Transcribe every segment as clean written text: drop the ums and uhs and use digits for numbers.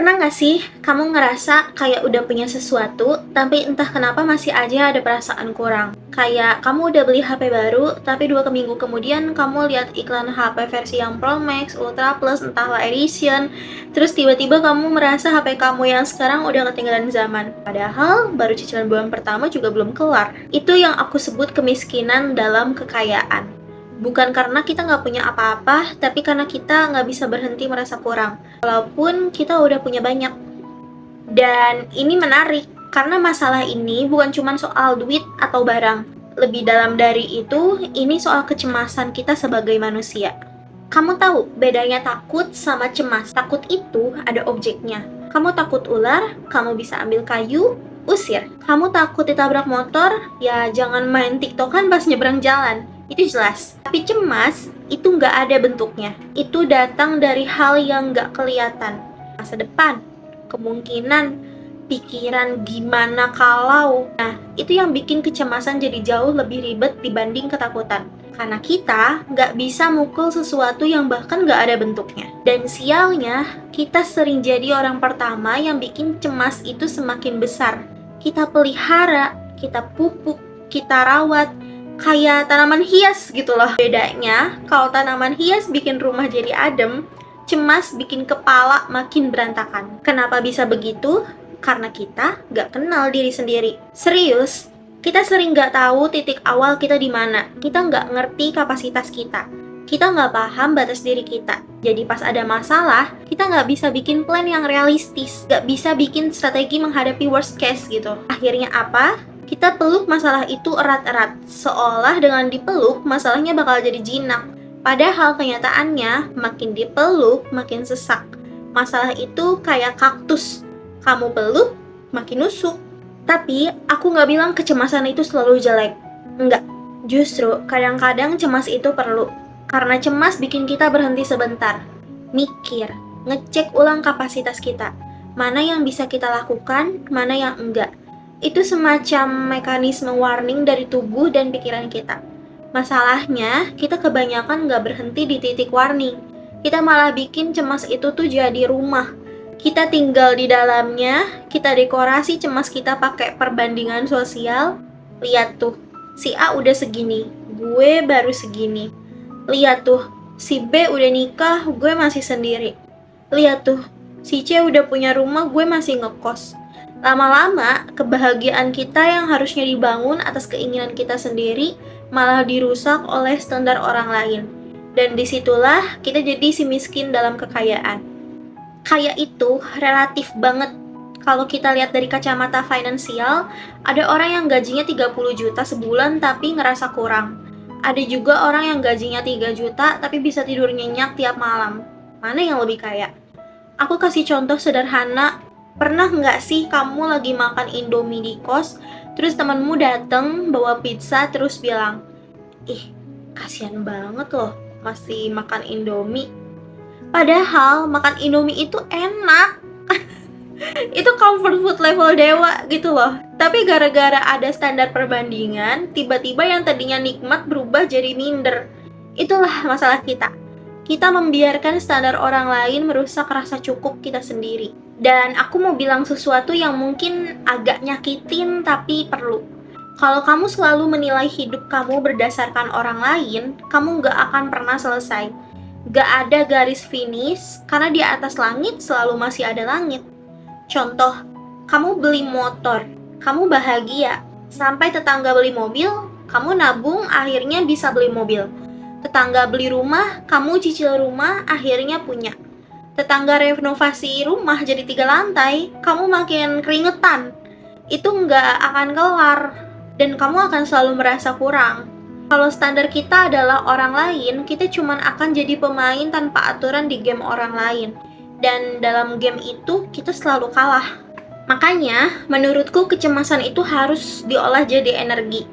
Pernah nggak sih kamu ngerasa kayak udah punya sesuatu, tapi entah kenapa masih aja ada perasaan kurang? Kayak kamu udah beli HP baru, tapi 2 minggu kemudian kamu lihat iklan HP versi yang Pro Max, Ultra Plus, entahlah edition, terus tiba-tiba kamu merasa HP kamu yang sekarang udah ketinggalan zaman. Padahal baru cicilan bulan pertama juga belum kelar. Itu yang aku sebut kemiskinan dalam kekayaan. Bukan karena kita nggak punya apa-apa, tapi karena kita nggak bisa berhenti merasa kurang. Walaupun kita udah punya banyak. Dan ini menarik, karena masalah ini bukan cuma soal duit atau barang. Lebih dalam dari itu, ini soal kecemasan kita sebagai manusia. Kamu tahu bedanya takut sama cemas? Takut itu ada objeknya. Kamu takut ular, kamu bisa ambil kayu, usir. Kamu takut ditabrak motor, ya jangan main tiktokan pas nyebrang jalan. Itu jelas. Tapi cemas itu nggak ada bentuknya. Itu datang dari hal yang nggak kelihatan. Masa depan, kemungkinan, pikiran gimana kalau. Nah, itu yang bikin kecemasan jadi jauh lebih ribet dibanding ketakutan. Karena kita nggak bisa mukul sesuatu yang bahkan nggak ada bentuknya. Dan sialnya, kita sering jadi orang pertama yang bikin cemas itu semakin besar. Kita pelihara, kita pupuk, kita rawat, kayak tanaman hias gitu loh. Bedanya, kalau tanaman hias bikin rumah jadi adem, cemas bikin kepala makin berantakan. Kenapa bisa begitu? Karena kita nggak kenal diri sendiri. Serius, kita sering nggak tahu titik awal kita di mana. Kita nggak ngerti kapasitas kita. Kita nggak paham batas diri kita. Jadi pas ada masalah, kita nggak bisa bikin plan yang realistis. Nggak bisa bikin strategi menghadapi worst case gitu. Akhirnya apa? Kita peluk masalah itu erat-erat, seolah dengan dipeluk masalahnya bakal jadi jinak. Padahal kenyataannya makin dipeluk makin sesak. Masalah itu kayak kaktus, kamu peluk makin nusuk. Tapi aku nggak bilang kecemasan itu selalu jelek. Enggak, justru kadang-kadang cemas itu perlu. Karena cemas bikin kita berhenti sebentar, mikir, ngecek ulang kapasitas kita. Mana yang bisa kita lakukan, mana yang enggak. Itu semacam mekanisme warning dari tubuh dan pikiran kita. Masalahnya, kita kebanyakan nggak berhenti di titik warning. Kita malah bikin cemas itu tuh jadi rumah. Kita tinggal di dalamnya, kita dekorasi cemas kita pakai perbandingan sosial. Lihat tuh, si A udah segini, gue baru segini. Lihat tuh, si B udah nikah, gue masih sendiri. Lihat tuh, si C udah punya rumah, gue masih ngekos. Lama-lama, kebahagiaan kita yang harusnya dibangun atas keinginan kita sendiri malah dirusak oleh standar orang lain. Dan disitulah kita jadi si miskin dalam kekayaan. Kaya itu relatif banget. Kalau kita lihat dari kacamata finansial, ada orang yang gajinya 30 juta sebulan tapi ngerasa kurang. Ada juga orang yang gajinya 3 juta tapi bisa tidur nyenyak tiap malam. Mana yang lebih kaya? Aku kasih contoh sederhana. Pernah nggak sih kamu lagi makan Indomie di kos, terus temanmu dateng bawa pizza terus bilang, "Ih, kasihan banget loh masih makan Indomie." Padahal makan Indomie itu enak. Itu comfort food level dewa gitu loh. Tapi gara-gara ada standar perbandingan, tiba-tiba yang tadinya nikmat berubah jadi minder. Itulah masalah kita. Kita membiarkan standar orang lain merusak rasa cukup kita sendiri. Dan aku mau bilang sesuatu yang mungkin agak nyakitin tapi perlu. Kalau kamu selalu menilai hidup kamu berdasarkan orang lain, kamu gak akan pernah selesai. Gak ada garis finish, karena di atas langit selalu masih ada langit. Contoh, kamu beli motor, kamu bahagia. Sampai tetangga beli mobil, kamu nabung akhirnya bisa beli mobil. Tetangga beli rumah, kamu cicil rumah akhirnya punya. Tetangga renovasi rumah jadi 3 lantai, kamu makin keringetan. Itu nggak akan kelar, dan kamu akan selalu merasa kurang. Kalau standar kita adalah orang lain, kita cuman akan jadi pemain tanpa aturan di game orang lain. Dan dalam game itu, kita selalu kalah. Makanya, menurutku kecemasan itu harus diolah jadi energi.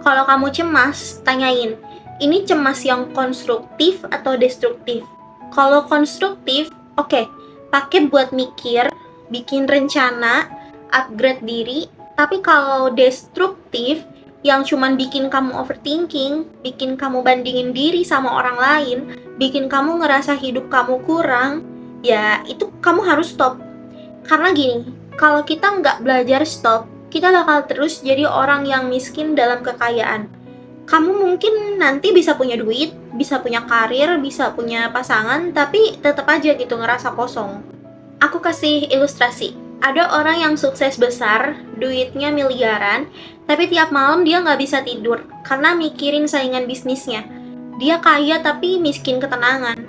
Kalau kamu cemas, tanyain, ini cemas yang konstruktif atau destruktif? Kalau konstruktif, oke, pakai buat mikir, bikin rencana, upgrade diri. Tapi kalau destruktif, yang cuman bikin kamu overthinking, bikin kamu bandingin diri sama orang lain, bikin kamu ngerasa hidup kamu kurang, ya itu kamu harus stop. Karena gini, kalau kita nggak belajar stop, kita bakal terus jadi orang yang miskin dalam kekayaan. Kamu mungkin nanti bisa punya duit, bisa punya karir, bisa punya pasangan, tapi tetap aja gitu ngerasa kosong. Aku kasih ilustrasi. Ada orang yang sukses besar, duitnya miliaran, tapi tiap malam dia nggak bisa tidur karena mikirin saingan bisnisnya. Dia kaya tapi miskin ketenangan.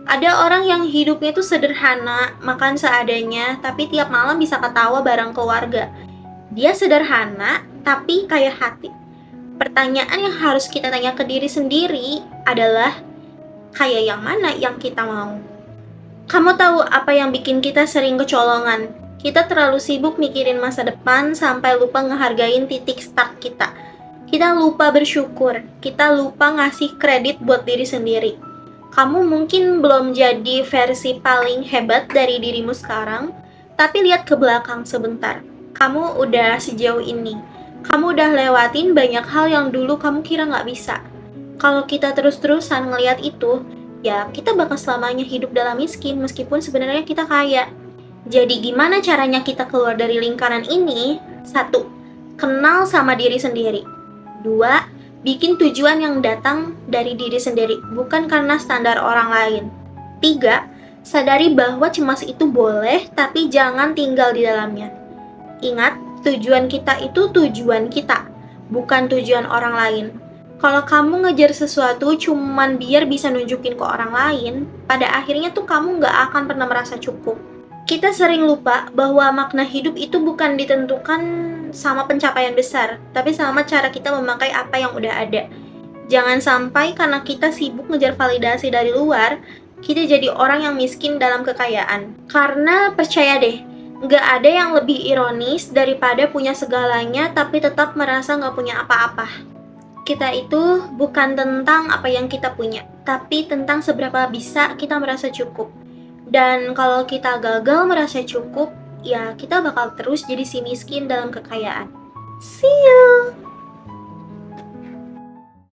Ada orang yang hidupnya tuh sederhana, makan seadanya, tapi tiap malam bisa ketawa bareng keluarga. Dia sederhana, tapi kaya hati. Pertanyaan yang harus kita tanya ke diri sendiri adalah, kaya yang mana yang kita mau? Kamu tahu apa yang bikin kita sering kecolongan? Kita terlalu sibuk mikirin masa depan sampai lupa ngehargain titik start kita. Kita lupa bersyukur, kita lupa ngasih kredit buat diri sendiri. Kamu mungkin belum jadi versi paling hebat dari dirimu sekarang, tapi lihat ke belakang sebentar. Kamu udah sejauh ini. Kamu udah lewatin banyak hal yang dulu kamu kira nggak bisa. Kalau kita terus-terusan ngeliat itu, ya kita bakal selamanya hidup dalam miskin meskipun sebenarnya kita kaya. Jadi gimana caranya kita keluar dari lingkaran ini? 1. Kenal sama diri sendiri. 2. Bikin tujuan yang datang dari diri sendiri, bukan karena standar orang lain. 3. Sadari bahwa cemas itu boleh, tapi jangan tinggal di dalamnya. Ingat, tujuan kita itu tujuan kita, bukan tujuan orang lain. Kalau kamu ngejar sesuatu cuman biar bisa nunjukin ke orang lain, pada akhirnya tuh kamu nggak akan pernah merasa cukup. Kita sering lupa bahwa makna hidup itu bukan ditentukan sama pencapaian besar, tapi sama cara kita memakai apa yang udah ada. Jangan sampai karena kita sibuk ngejar validasi dari luar, kita jadi orang yang miskin dalam kekayaan. Karena percaya deh, nggak ada yang lebih ironis daripada punya segalanya tapi tetap merasa nggak punya apa-apa. Kita itu bukan tentang apa yang kita punya, tapi tentang seberapa bisa kita merasa cukup. Dan kalau kita gagal merasa cukup, ya kita bakal terus jadi si miskin dalam kekayaan. See you!